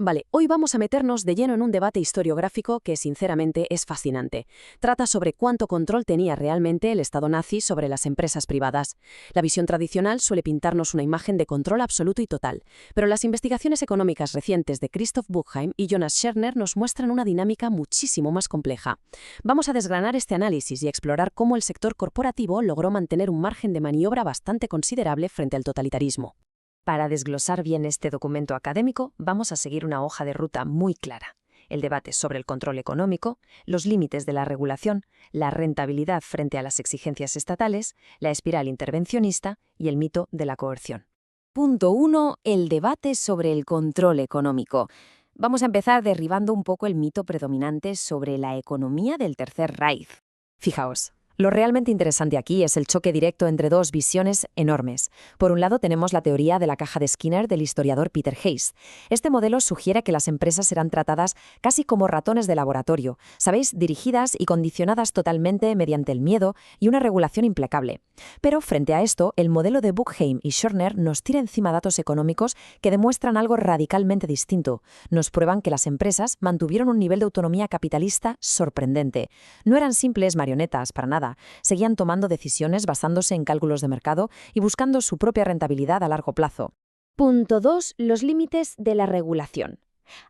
Vale, hoy vamos a meternos de lleno en un debate historiográfico que sinceramente es fascinante. Trata sobre cuánto control tenía realmente el Estado nazi sobre las empresas privadas. La visión tradicional suele pintarnos una imagen de control absoluto y total, pero las investigaciones económicas recientes de Christoph Buchheim y Jonas Scherner nos muestran una dinámica muchísimo más compleja. Vamos a desgranar este análisis y explorar cómo el sector corporativo logró mantener un margen de maniobra bastante considerable frente al totalitarismo. Para desglosar bien este documento académico, vamos a seguir una hoja de ruta muy clara. El debate sobre el control económico, los límites de la regulación, la rentabilidad frente a las exigencias estatales, la espiral intervencionista y el mito de la coerción. Punto 1. El debate sobre el control económico. Vamos a empezar derribando un poco el mito predominante sobre la economía del Tercer Reich. Fijaos. Lo realmente interesante aquí es el choque directo entre dos visiones enormes. Por un lado tenemos la teoría de la caja de Skinner del historiador Peter Hayes. Este modelo sugiere que las empresas eran tratadas casi como ratones de laboratorio, ¿sabéis? Dirigidas y condicionadas totalmente mediante el miedo y una regulación implacable. Pero frente a esto, el modelo de Buchheim y Scherner nos tira encima datos económicos que demuestran algo radicalmente distinto. Nos prueban que las empresas mantuvieron un nivel de autonomía capitalista sorprendente. No eran simples marionetas para nada. Seguían tomando decisiones basándose en cálculos de mercado y buscando su propia rentabilidad a largo plazo. Punto 2. Los límites de la regulación.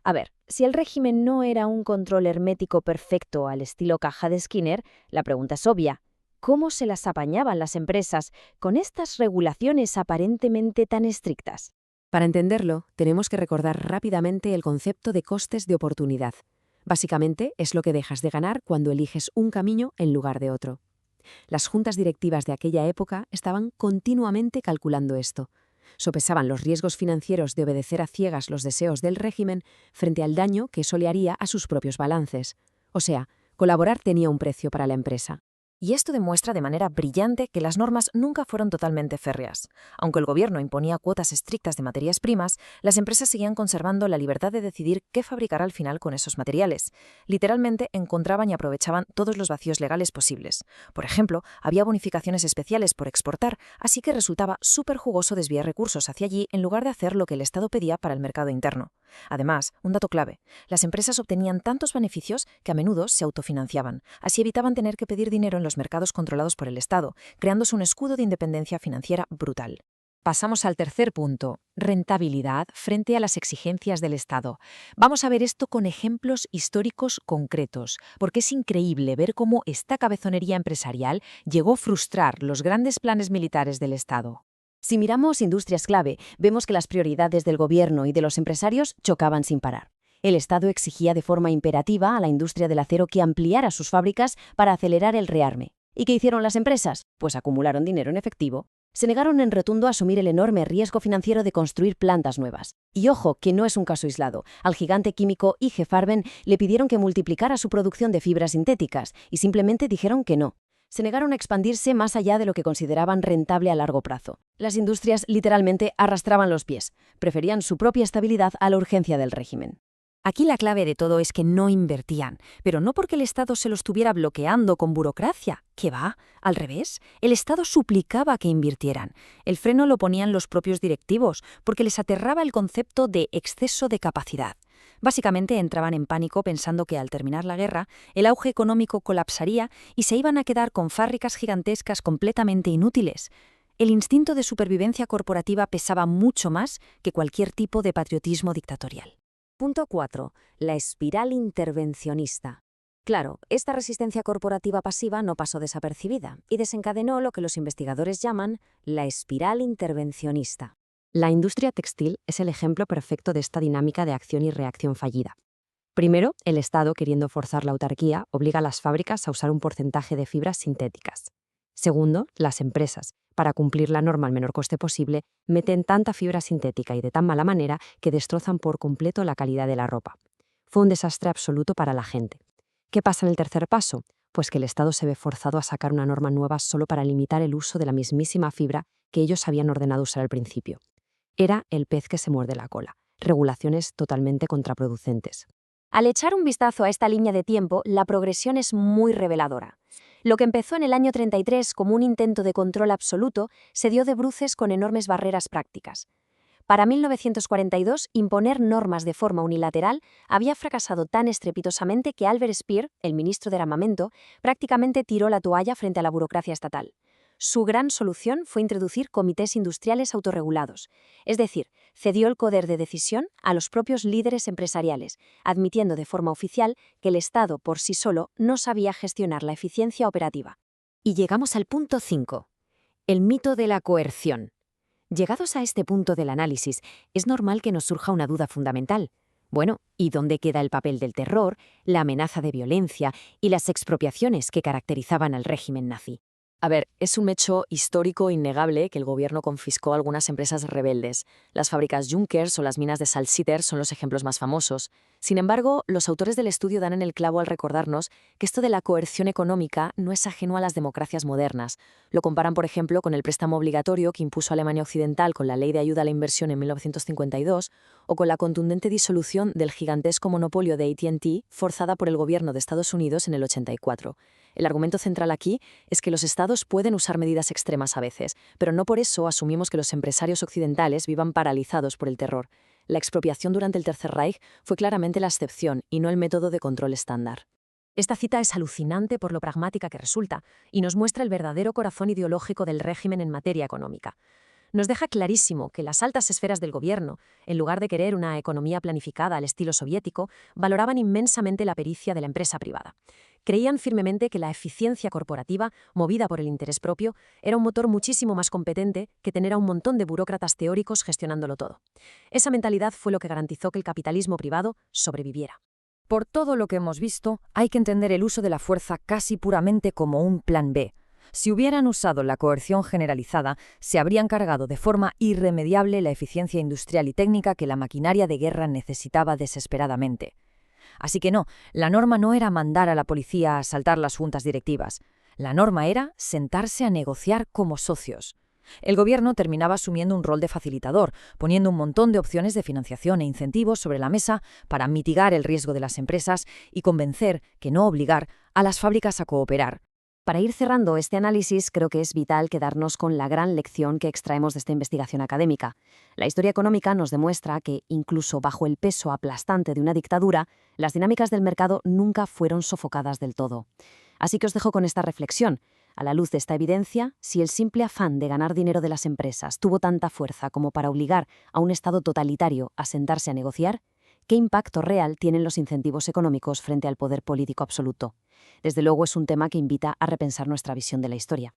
A ver, si el régimen no era un control hermético perfecto al estilo caja de Skinner, la pregunta es obvia. ¿Cómo se las apañaban las empresas con estas regulaciones aparentemente tan estrictas? Para entenderlo, tenemos que recordar rápidamente el concepto de costes de oportunidad. Básicamente, es lo que dejas de ganar cuando eliges un camino en lugar de otro. Las juntas directivas de aquella época estaban continuamente calculando esto. Sopesaban los riesgos financieros de obedecer a ciegas los deseos del régimen frente al daño que eso le haría a sus propios balances. O sea, colaborar tenía un precio para la empresa. Y esto demuestra de manera brillante que las normas nunca fueron totalmente férreas. Aunque el gobierno imponía cuotas estrictas de materias primas, las empresas seguían conservando la libertad de decidir qué fabricar al final con esos materiales. Literalmente encontraban y aprovechaban todos los vacíos legales posibles. Por ejemplo, había bonificaciones especiales por exportar, así que resultaba súper jugoso desviar recursos hacia allí en lugar de hacer lo que el Estado pedía para el mercado interno. Además, un dato clave, las empresas obtenían tantos beneficios que a menudo se autofinanciaban, así evitaban tener que pedir dinero en los mercados controlados por el Estado, creándose un escudo de independencia financiera brutal. Pasamos al tercer punto, rentabilidad frente a las exigencias del Estado. Vamos a ver esto con ejemplos históricos concretos, porque es increíble ver cómo esta cabezonería empresarial llegó a frustrar los grandes planes militares del Estado. Si miramos industrias clave, vemos que las prioridades del gobierno y de los empresarios chocaban sin parar. El Estado exigía de forma imperativa a la industria del acero que ampliara sus fábricas para acelerar el rearme. ¿Y qué hicieron las empresas? Pues acumularon dinero en efectivo. Se negaron en rotundo a asumir el enorme riesgo financiero de construir plantas nuevas. Y ojo, que no es un caso aislado. Al gigante químico IG Farben le pidieron que multiplicara su producción de fibras sintéticas y simplemente dijeron que no. Se negaron a expandirse más allá de lo que consideraban rentable a largo plazo. Las industrias literalmente arrastraban los pies. Preferían su propia estabilidad a la urgencia del régimen. Aquí la clave de todo es que no invertían, pero no porque el Estado se lo estuviera bloqueando con burocracia, que va, al revés, el Estado suplicaba que invirtieran. El freno lo ponían los propios directivos, porque les aterraba el concepto de exceso de capacidad. Básicamente entraban en pánico pensando que al terminar la guerra, el auge económico colapsaría y se iban a quedar con fábricas gigantescas completamente inútiles. El instinto de supervivencia corporativa pesaba mucho más que cualquier tipo de patriotismo dictatorial. Punto 4. La espiral intervencionista. Claro, esta resistencia corporativa pasiva no pasó desapercibida y desencadenó lo que los investigadores llaman la espiral intervencionista. La industria textil es el ejemplo perfecto de esta dinámica de acción y reacción fallida. Primero, el Estado, queriendo forzar la autarquía, obliga a las fábricas a usar un porcentaje de fibras sintéticas. Segundo, las empresas, para cumplir la norma al menor coste posible, meten tanta fibra sintética y de tan mala manera que destrozan por completo la calidad de la ropa. Fue un desastre absoluto para la gente. ¿Qué pasa en el tercer paso? Pues que el Estado se ve forzado a sacar una norma nueva solo para limitar el uso de la mismísima fibra que ellos habían ordenado usar al principio. Era el pez que se muerde la cola. Regulaciones totalmente contraproducentes. Al echar un vistazo a esta línea de tiempo, la progresión es muy reveladora. Lo que empezó en el año 33 como un intento de control absoluto se dio de bruces con enormes barreras prácticas. Para 1942, imponer normas de forma unilateral había fracasado tan estrepitosamente que Albert Speer, el ministro de Armamento, prácticamente tiró la toalla frente a la burocracia estatal. Su gran solución fue introducir comités industriales autorregulados, es decir, cedió el poder de decisión a los propios líderes empresariales, admitiendo de forma oficial que el Estado por sí solo no sabía gestionar la eficiencia operativa. Y llegamos al punto 5. El mito de la coerción. Llegados a este punto del análisis, es normal que nos surja una duda fundamental. Bueno, ¿y dónde queda el papel del terror, la amenaza de violencia y las expropiaciones que caracterizaban al régimen nazi? A ver, es un hecho histórico innegable que el gobierno confiscó algunas empresas rebeldes. Las fábricas Junkers o las minas de Salzgitter son los ejemplos más famosos. Sin embargo, los autores del estudio dan en el clavo al recordarnos que esto de la coerción económica no es ajeno a las democracias modernas. Lo comparan, por ejemplo, con el préstamo obligatorio que impuso Alemania Occidental con la Ley de Ayuda a la Inversión en 1952 o con la contundente disolución del gigantesco monopolio de AT&T forzada por el gobierno de Estados Unidos en el 84. El argumento central aquí es que los estados pueden usar medidas extremas a veces, pero no por eso asumimos que los empresarios occidentales vivan paralizados por el terror. La expropiación durante el Tercer Reich fue claramente la excepción y no el método de control estándar. Esta cita es alucinante por lo pragmática que resulta y nos muestra el verdadero corazón ideológico del régimen en materia económica. Nos deja clarísimo que las altas esferas del gobierno, en lugar de querer una economía planificada al estilo soviético, valoraban inmensamente la pericia de la empresa privada. Creían firmemente que la eficiencia corporativa, movida por el interés propio, era un motor muchísimo más competente que tener a un montón de burócratas teóricos gestionándolo todo. Esa mentalidad fue lo que garantizó que el capitalismo privado sobreviviera. Por todo lo que hemos visto, hay que entender el uso de la fuerza casi puramente como un plan B. Si hubieran usado la coerción generalizada, se habrían cargado de forma irremediable la eficiencia industrial y técnica que la maquinaria de guerra necesitaba desesperadamente. Así que no, la norma no era mandar a la policía a asaltar las juntas directivas. La norma era sentarse a negociar como socios. El gobierno terminaba asumiendo un rol de facilitador, poniendo un montón de opciones de financiación e incentivos sobre la mesa para mitigar el riesgo de las empresas y convencer, que no obligar, a las fábricas a cooperar. Para ir cerrando este análisis, creo que es vital quedarnos con la gran lección que extraemos de esta investigación académica. La historia económica nos demuestra que, incluso bajo el peso aplastante de una dictadura, las dinámicas del mercado nunca fueron sofocadas del todo. Así que os dejo con esta reflexión. A la luz de esta evidencia, si el simple afán de ganar dinero de las empresas tuvo tanta fuerza como para obligar a un Estado totalitario a sentarse a negociar, ¿qué impacto real tienen los incentivos económicos frente al poder político absoluto? Desde luego es un tema que invita a repensar nuestra visión de la historia.